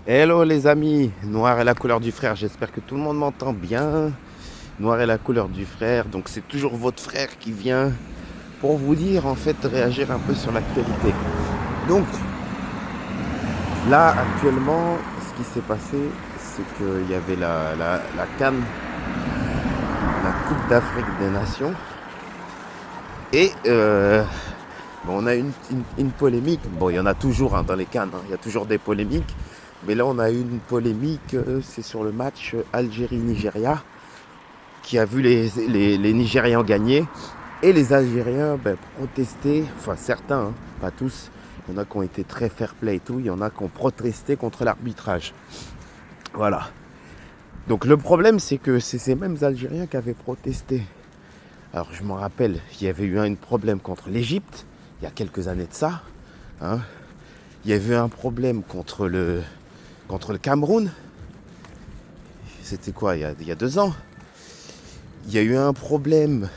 Hello les amis, Noir est la couleur du frère, j'espère que tout le monde m'entend bien. Noir est la couleur du frère, donc c'est toujours votre frère qui vient pour vous dire en fait réagir un peu sur l'actualité. Donc là actuellement, ce qui s'est passé, c'est qu'il y avait la CAN, la Coupe d'Afrique des Nations, et bon, on a une polémique. Bon, il y en a toujours dans les CAN, il y a toujours des polémiques. Mais là, on a eu une polémique, c'est sur le match Algérie-Nigeria, qui a vu les Nigérians gagner. Et les Algériens protester, enfin certains, hein, pas tous. Il y en a qui ont été très fair-play et tout, il y en a qui ont protesté contre l'arbitrage. Voilà. Donc le problème, c'est que c'est ces mêmes Algériens qui avaient protesté. Alors je m'en rappelle, il y avait eu un problème contre l'Égypte, il y a quelques années de ça. Hein. Il y avait eu un problème contre le Cameroun. C'était quoi, il y a 2 ans. Il y a eu un problème.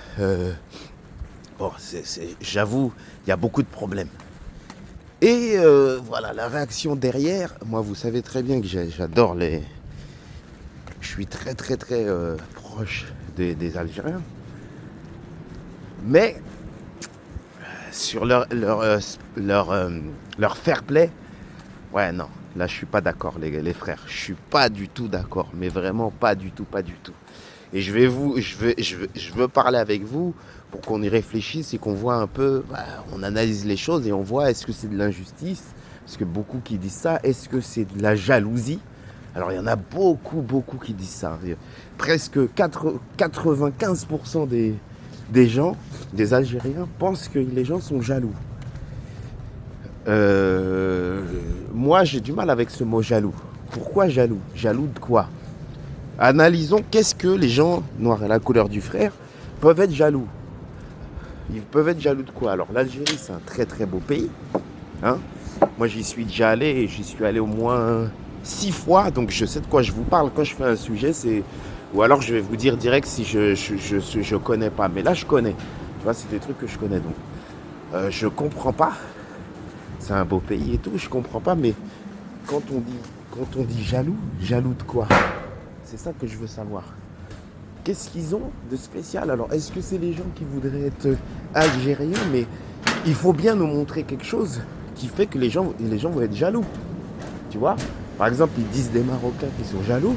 Bon, j'avoue, il y a beaucoup de problèmes. Et voilà, la réaction derrière, moi vous savez très bien que j'adore les... Je suis très très très proche des Algériens. Mais sur leur fair play, ouais non, là je suis pas d'accord les frères. Je suis pas du tout d'accord, mais vraiment pas du tout, pas du tout. Et je veux parler avec vous pour qu'on y réfléchisse et qu'on voit un peu, on analyse les choses et on voit est-ce que c'est de l'injustice, parce que beaucoup qui disent ça, est-ce que c'est de la jalousie. Alors il y en a beaucoup, beaucoup qui disent ça. Presque 95% des gens, des Algériens, pensent que les gens sont jaloux. Euh, Moi j'ai du mal avec ce mot jaloux. Pourquoi jaloux? Jaloux de quoi? Analysons qu'est-ce que les gens noirs à la couleur du frère peuvent être jaloux. Ils peuvent être jaloux de quoi? Alors l'Algérie c'est un très très beau pays. Hein. Moi j'y suis déjà allé et j'y suis allé au moins 6 fois, donc je sais de quoi je vous parle. Quand je fais un sujet, c'est... Ou alors je vais vous dire direct si je connais pas. Mais là je connais. Tu vois, c'est des trucs que je connais donc. Je comprends pas. C'est un beau pays et tout, je comprends pas, mais quand on dit, quand on dit jaloux, jaloux de quoi? C'est ça que je veux savoir. Qu'est-ce qu'ils ont de spécial? Alors, est-ce que c'est les gens qui voudraient être algériens? Mais il faut bien nous montrer quelque chose qui fait que les gens vont être jaloux. Tu vois? Par exemple, ils disent des Marocains qui sont jaloux.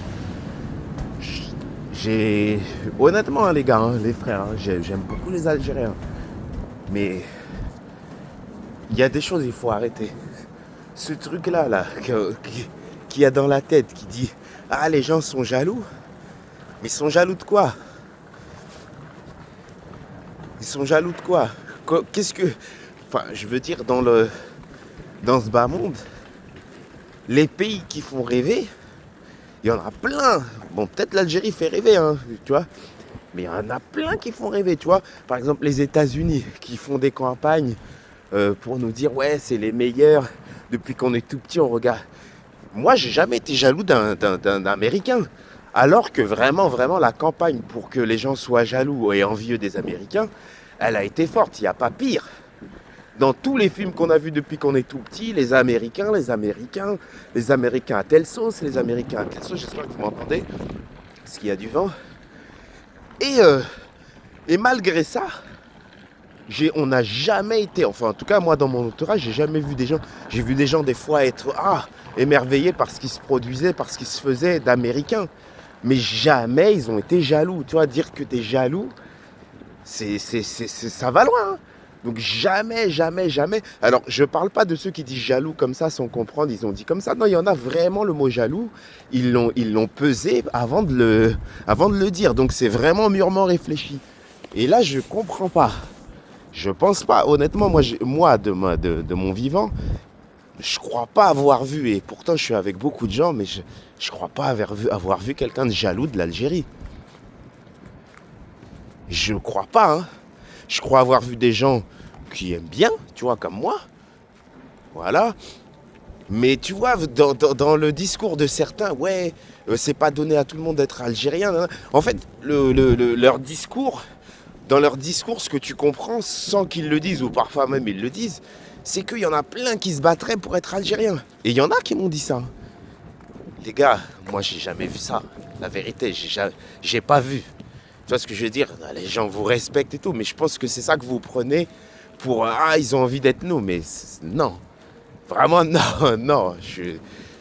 J'ai... Honnêtement, hein, les gars, hein, les frères, hein, j'aime beaucoup les Algériens. Mais il y a des choses, il faut arrêter. Ce truc-là, qui a dans la tête, qui dit ah, les gens sont jaloux. Mais ils sont jaloux de quoi? Ils sont jaloux de quoi? Qu'est-ce que... Enfin, je veux dire, dans ce bas monde, les pays qui font rêver, il y en a plein. Bon, peut-être l'Algérie fait rêver, hein, tu vois. Mais il y en a plein qui font rêver, tu vois. Par exemple, les États-Unis qui font des campagnes pour nous dire, ouais, c'est les meilleurs. Depuis qu'on est tout petit, on regarde. Moi, j'ai jamais été jaloux d'un Américain. Alors que vraiment, vraiment, la campagne pour que les gens soient jaloux et envieux des Américains, elle a été forte. Il n'y a pas pire. Dans tous les films qu'on a vus depuis qu'on est tout petit, les Américains, les Américains à telle sauce, les Américains à telle sauce, j'espère que vous m'entendez, parce qu'il y a du vent. Et, euh, et malgré ça, on n'a jamais été, enfin en tout cas moi dans mon entourage, j'ai vu des gens des fois être émerveillés par ce qui se produisait, par ce qui se faisait d'Américains. Mais jamais ils ont été jaloux. Tu vois, dire que t'es jaloux, ça va loin. Hein. Donc jamais, jamais, jamais. Alors, je parle pas de ceux qui disent jaloux comme ça sans comprendre, ils ont dit comme ça. Non, il y en a vraiment le mot jaloux. Ils l'ont pesé avant de le dire. Donc c'est vraiment mûrement réfléchi. Et là, je comprends pas. Je pense pas. Honnêtement, moi de mon vivant, je crois pas avoir vu, et pourtant je suis avec beaucoup de gens, mais je crois pas avoir vu quelqu'un de jaloux de l'Algérie. Je crois pas, hein. Je crois avoir vu des gens qui aiment bien, tu vois, comme moi. Voilà. Mais tu vois, dans le discours de certains, ouais, c'est pas donné à tout le monde d'être algérien. Hein. En fait, leur discours, dans leur discours, ce que tu comprends, sans qu'ils le disent, ou parfois même ils le disent, c'est qu'il y en a plein qui se battraient pour être algériens. Et il y en a qui m'ont dit ça. les gars, moi j'ai jamais vu ça. La vérité, j'ai pas vu. Tu vois ce que je veux dire? Les gens vous respectent et tout, mais je pense que c'est ça que vous prenez pour ils ont envie d'être nous, mais non. Vraiment non, non. Tu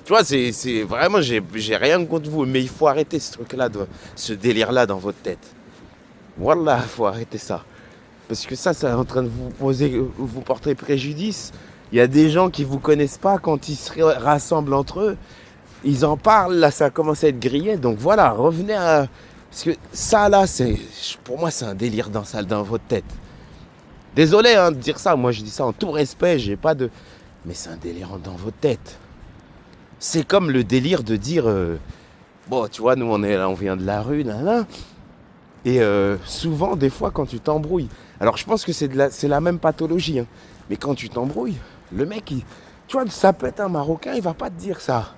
vois, c'est vraiment, j'ai rien contre vous, mais il faut arrêter ce truc-là, ce délire-là dans votre tête. Voilà, il faut arrêter ça. Parce que ça est en train de vous porter préjudice. Il y a des gens qui ne vous connaissent pas quand ils se rassemblent entre eux. Ils en parlent, là ça commence à être grillé. Donc voilà, revenez à... Parce que ça là, pour moi c'est un délire dans votre tête. Désolé de dire ça, moi je dis ça en tout respect, j'ai pas de... Mais c'est un délire dans votre tête. C'est comme le délire de dire... bon, tu vois, nous on vient de la rue, nanana. Et souvent, des fois, quand tu t'embrouilles... Alors je pense que c'est la même pathologie. Mais quand tu t'embrouilles, le mec, tu vois, ça peut être un Marocain, il va pas te dire ça.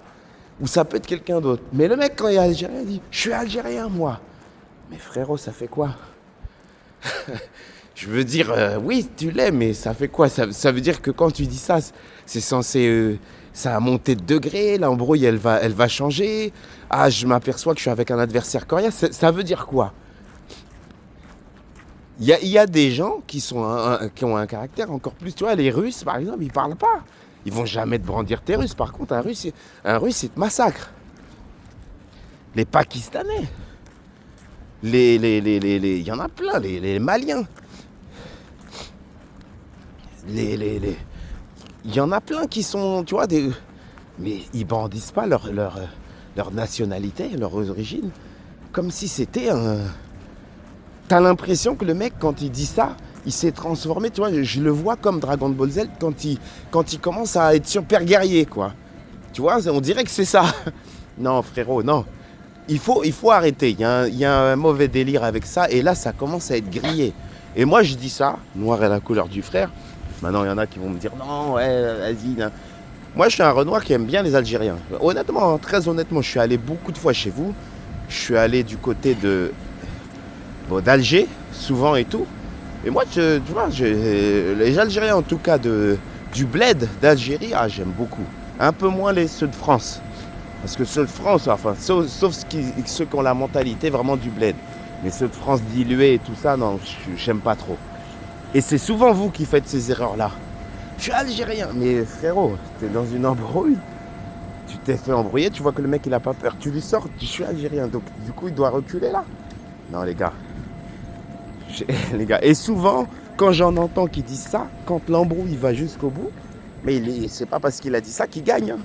Ou ça peut être quelqu'un d'autre. Mais le mec, quand il est algérien, il dit « Je suis algérien, moi ». Mais frérot, ça fait quoi? Je veux dire, oui, tu l'es, mais ça fait quoi? Ça veut dire que quand tu dis ça, c'est censé... ça a monté de degré, l'embrouille, elle va changer. Ah, je m'aperçois que je suis avec un adversaire coriace. Ça veut dire quoi? Il y a des gens qui ont un caractère encore plus... Tu vois, les Russes, par exemple, ils parlent pas. Ils vont jamais te brandir tes Russes. Par contre, un Russe, il te massacre. Les Pakistanais. Il y en a plein, les Maliens. Il y en a plein qui sont, tu vois, mais ils brandissent pas leur nationalité, leur origine, comme si c'était un... T'as l'impression que le mec, quand il dit ça, il s'est transformé, tu vois, je le vois comme Dragon Ball Z quand il commence à être super guerrier, quoi. Tu vois, on dirait que c'est ça. Non, frérot, non. Il faut arrêter. Il y a un mauvais délire avec ça, et là, ça commence à être grillé. Et moi, je dis ça, noir est la couleur du frère. Maintenant, il y en a qui vont me dire, non, ouais, vas-y. Non. Moi, je suis un Renoir qui aime bien les Algériens. Honnêtement, très honnêtement, je suis allé beaucoup de fois chez vous. Je suis allé du côté d'Alger, souvent et tout. Et moi, tu vois, les Algériens, en tout cas, du bled d'Algérie, j'aime beaucoup. Un peu moins ceux de France. Parce que ceux de France, enfin, sauf ceux qui ont la mentalité vraiment du bled. Mais ceux de France dilués et tout ça, non, j'aime pas trop. Et c'est souvent vous qui faites ces erreurs-là. Je suis algérien, mais frérot, t'es dans une embrouille. Tu t'es fait embrouiller, tu vois que le mec il a pas peur. Tu lui sors, je suis algérien, donc du coup il doit reculer là. Non les gars. Les gars. Et souvent, quand j'en entends qui disent ça, quand l'embrouille va jusqu'au bout, mais c'est pas parce qu'il a dit ça qu'il gagne.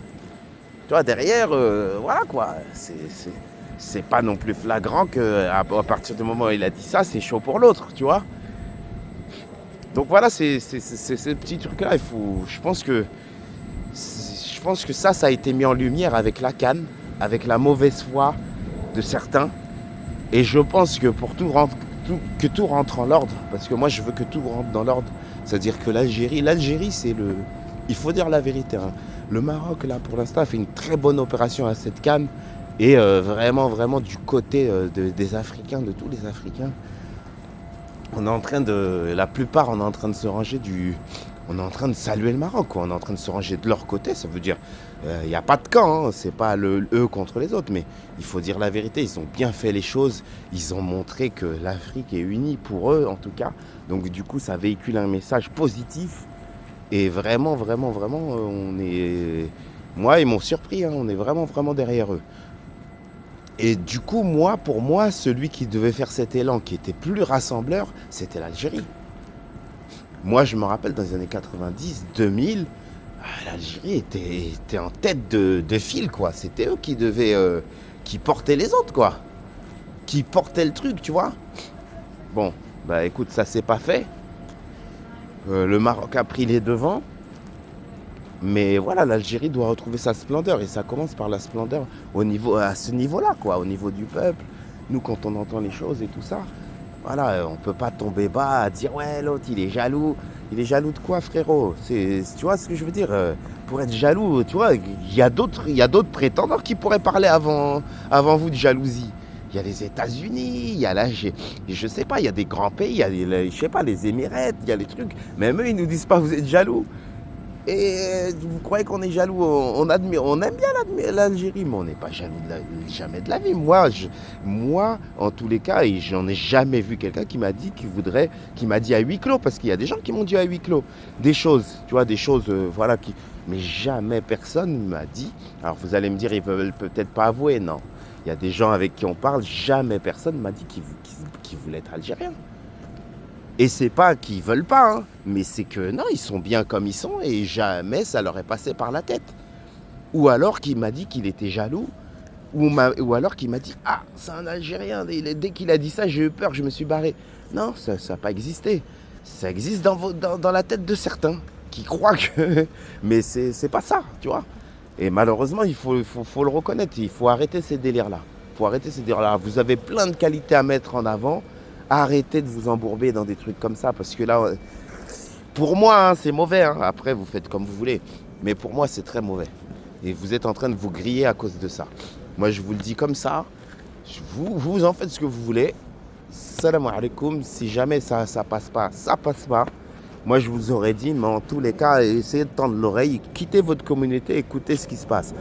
Tu vois, derrière, voilà quoi. C'est pas non plus flagrant qu'à partir du moment où il a dit ça, c'est chaud pour l'autre, tu vois. Donc voilà, c'est ce petit truc-là. Je pense que ça a été mis en lumière avec la CAN, avec la mauvaise foi de certains. Et je pense que que tout rentre en l'ordre, parce que moi je veux que tout rentre dans l'ordre. C'est-à-dire que l'Algérie, c'est le... Il faut dire la vérité. Le Maroc, là, pour l'instant, a fait une très bonne opération à cette CAN. Et vraiment, vraiment du côté des Africains, de tous les Africains. La plupart, on est en train de se ranger on est en train de saluer le Maroc, quoi. On est en train de se ranger de leur côté. Ça veut dire, il n'y a pas de camp, c'est pas eux contre les autres, mais il faut dire la vérité. Ils ont bien fait les choses. Ils ont montré que l'Afrique est unie pour eux, en tout cas. Donc du coup, ça véhicule un message positif. Et vraiment, vraiment, vraiment, moi, ils m'ont surpris. On est vraiment, vraiment derrière eux. Et du coup, pour moi, celui qui devait faire cet élan, qui était plus rassembleur, c'était l'Algérie. Moi, je me rappelle, dans les années 90, 2000, l'Algérie était en tête de file, quoi. C'était eux qui portaient les autres, quoi. Qui portaient le truc, tu vois. Bon, bah écoute, ça s'est pas fait. Le Maroc a pris les devants. Mais voilà, l'Algérie doit retrouver sa splendeur. Et ça commence par la splendeur à ce niveau-là, quoi. Au niveau du peuple. Nous, quand on entend les choses et tout ça, voilà, on peut pas tomber bas à dire ouais, l'autre il est jaloux. Il est jaloux de quoi, frérot? Tu vois ce que je veux dire? Pour être jaloux, tu vois, il y a d'autres prétendants qui pourraient parler avant vous de jalousie. Il y a les États-Unis, il y a je sais pas, il y a des grands pays, il y a je sais pas, les Émirats, il y a les trucs. Même eux, ils nous disent pas vous êtes jaloux. Et vous croyez qu'on est jaloux, on aime bien l'Algérie, mais on n'est pas jaloux jamais de la vie. Moi, en tous les cas, et j'en ai jamais vu quelqu'un qui m'a dit qui m'a dit à huis clos, parce qu'il y a des gens qui m'ont dit à huis clos des choses, tu vois, des choses, voilà, mais jamais personne ne m'a dit. Alors vous allez me dire, ils veulent peut-être pas avouer, non. Il y a des gens avec qui on parle, jamais personne m'a dit qu'ils voulaient être algérien. Et c'est pas qu'ils veulent pas, hein, mais c'est que non, ils sont bien comme ils sont et jamais ça leur est passé par la tête. Ou alors qu'il m'a dit qu'il était jaloux, ou alors qu'il m'a dit « Ah, c'est un Algérien, dès qu'il a dit ça, j'ai eu peur, je me suis barré. » Non, ça n'a pas existé. Ça existe dans la tête de certains qui croient que... Mais c'est pas ça, tu vois. Et malheureusement, il faut le reconnaître, il faut arrêter ces délires-là. Vous avez plein de qualités à mettre en avant. Arrêtez de vous embourber dans des trucs comme ça, parce que là, pour moi, hein, c'est mauvais. Hein. Après, vous faites comme vous voulez. Mais pour moi, c'est très mauvais. Et vous êtes en train de vous griller à cause de ça. Moi, je vous le dis comme ça. Vous en faites ce que vous voulez. Salam alaikum. Si jamais ça passe pas, ça passe pas. Moi, je vous aurais dit, mais en tous les cas, essayez de tendre l'oreille, quittez votre communauté, écoutez ce qui se passe.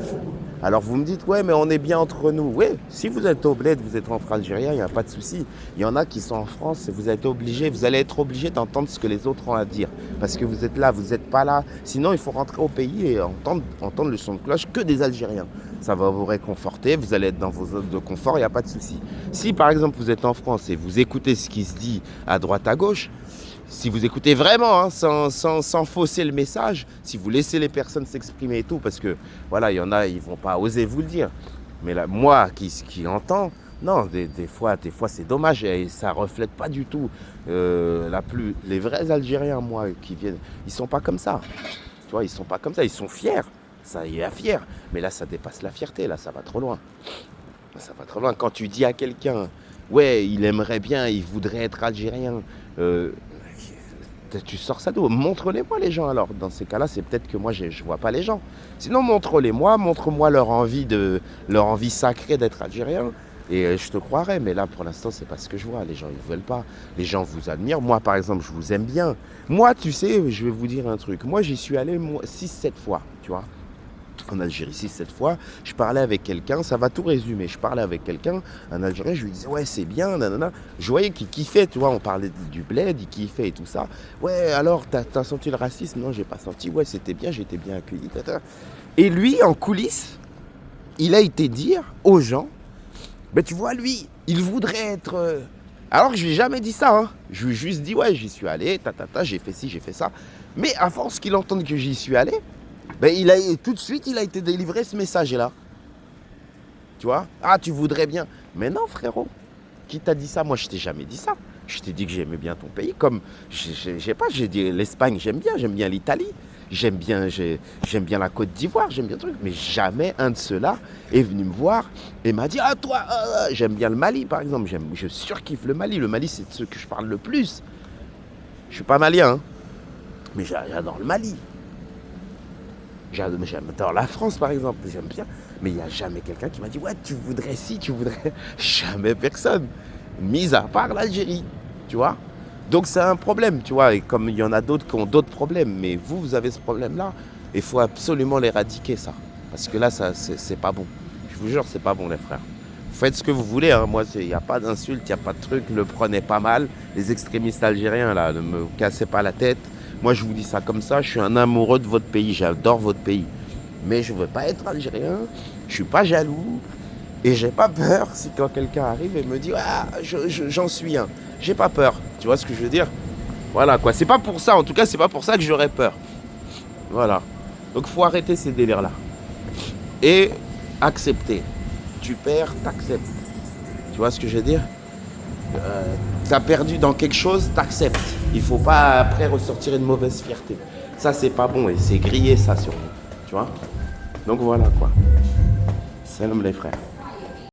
Alors, vous me dites, ouais, mais on est bien entre nous. Oui, si vous êtes au bled, vous êtes entre Algériens, il n'y a pas de souci. Il y en a qui sont en France et vous allez être obligé d'entendre ce que les autres ont à dire. Parce que vous êtes là, vous n'êtes pas là. Sinon, il faut rentrer au pays et entendre le son de cloche que des Algériens. Ça va vous réconforter, vous allez être dans vos zones de confort, il n'y a pas de souci. Si, par exemple, vous êtes en France et vous écoutez ce qui se dit à droite, à gauche, si vous écoutez vraiment, hein, sans fausser le message, si vous laissez les personnes s'exprimer et tout, parce que voilà, il y en a, ils vont pas oser vous le dire. Mais là, moi qui entends, non, des fois c'est dommage et ça reflète pas du tout les vrais Algériens, moi, qui viennent, ils sont pas comme ça. Tu vois, ils sont pas comme ça, ils sont fiers. Ça y est, fier. Mais là, ça dépasse la fierté, là, ça va trop loin. Ça va trop loin. Quand tu dis à quelqu'un, ouais, il aimerait bien, il voudrait être algérien, tu sors ça d'où? Montre-les-moi les gens alors. Dans ces cas-là, c'est peut-être que moi, je vois pas les gens. Sinon, montre-moi leur envie sacrée d'être algérien. Et je te croirais, mais là, pour l'instant, c'est pas ce que je vois. Les gens, ils veulent pas. Les gens vous admirent. Moi, par exemple, je vous aime bien. Moi, tu sais, je vais vous dire un truc. Moi, j'y suis allé 6-7 fois, tu vois. En Algérie, 6-7 fois, je parlais avec quelqu'un, ça va tout résumer, je parlais avec quelqu'un, un Algérien, je lui disais, ouais, c'est bien, nanana. Je voyais qu'il kiffait, tu vois, on parlait du bled, il kiffait et tout ça. Ouais, alors, t'as senti le racisme? Non, j'ai pas senti. Ouais, c'était bien, j'étais bien accueilli. Tata. Et lui, en coulisses, il a été dire aux gens, ben tu vois, lui, il voudrait être... Alors que je lui ai jamais dit ça, hein. Je lui ai juste dit, ouais, j'y suis allé, j'ai fait ci, j'ai fait ça. Mais à force qu'il entende que j'y suis allé, ben, tout de suite, il a été délivré ce message-là. Tu vois? Ah, tu voudrais bien. Mais non, frérot. Qui t'a dit ça? Moi, je t'ai jamais dit ça. Je t'ai dit que j'aimais bien ton pays. Comme, j'ai dit l'Espagne, j'aime bien l'Italie. J'aime bien la Côte d'Ivoire, j'aime bien le truc. Mais jamais un de ceux-là est venu me voir et m'a dit, ah, toi, j'aime bien le Mali, par exemple. Je surkiffe le Mali. Le Mali, c'est de ceux que je parle le plus. Je suis pas malien, hein, mais j'adore le Mali. J'adore la France, par exemple, j'aime bien. Mais il n'y a jamais quelqu'un qui m'a dit, ouais, tu voudrais ci, tu voudrais... Jamais personne. Mis à part l'Algérie, tu vois. Donc c'est un problème, tu vois. Et comme il y en a d'autres qui ont d'autres problèmes, mais vous avez ce problème-là, il faut absolument l'éradiquer, ça. Parce que là, c'est pas bon. Je vous jure, c'est pas bon, les frères. Faites ce que vous voulez, hein. Moi, il n'y a pas d'insulte, il n'y a pas de truc. Le prenez pas mal. Les extrémistes algériens, là, ne me cassez pas la tête. Moi, je vous dis ça comme ça, je suis un amoureux de votre pays, j'adore votre pays. Mais je ne veux pas être algérien, je ne suis pas jaloux, et j'ai pas peur si quand quelqu'un arrive et me dit « Ah, j'en suis un », j'ai pas peur, tu vois ce que je veux dire? Voilà, quoi, c'est pas pour ça, en tout cas, c'est pas pour ça que j'aurais peur. Voilà. Donc, faut arrêter ces délires-là. Et accepter. Tu perds, t'acceptes. Tu vois ce que je veux dire? T'as perdu dans quelque chose, t'acceptes. Il faut pas après ressortir une mauvaise fierté. Ça, c'est pas bon et c'est grillé ça sur nous. Tu vois? Donc voilà quoi. Salam les frères.